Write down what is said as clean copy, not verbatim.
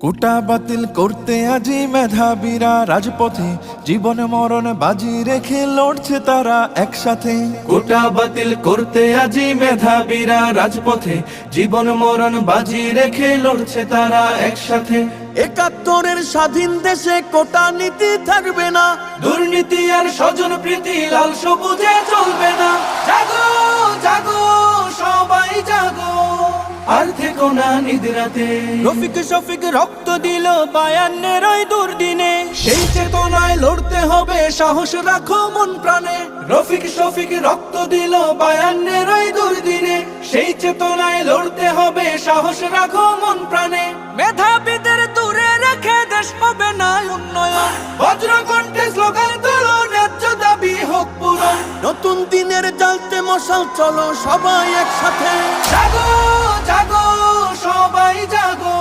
কোটা বাতিল করতে আজি মেধাবীরা রাজপথে, জীবন মরণ বাজি রেখে লড়ছে তারা একসাথে। কোটা বাতিল করতে আজি মেধাবীরা রাজপথে, জীবন মরণ বাজি রেখে লড়ছে তারা একসাথে। ৭১-এর স্বাধীন দেশে কোটা নীতি থাকবে না, দুর্নীতি আর স্বজন প্রীতি লাল সবুজে চলবে না। জাগো জাগো সবাই জাগো, আর থেকো না নিদ্রাতে। রফিক শফিক রক্ত দিল ৫২-এর ওই দুর্দিনে, সেই চেতনায় লড়তে হবে, সাহস রাখো মন প্রাণে। রফিক শফিক রক্ত দিল ৫২-এর ওই দুর্দিনে, সেই চেতনায় লড়তে হবে, সাহস রাখো মন প্রাণে। মেধাবীদের দূরে রেখে দেশ হবে না উন্নয়ন। বজ্রকণ্ঠে স্লোগান তোলো, ন্যায্য দাবি হোক পূরণ। নতুন দিনের জ্বালতে মশাল, চলো সবাই একসাথে। জাগো জাগো সবাই জাগো।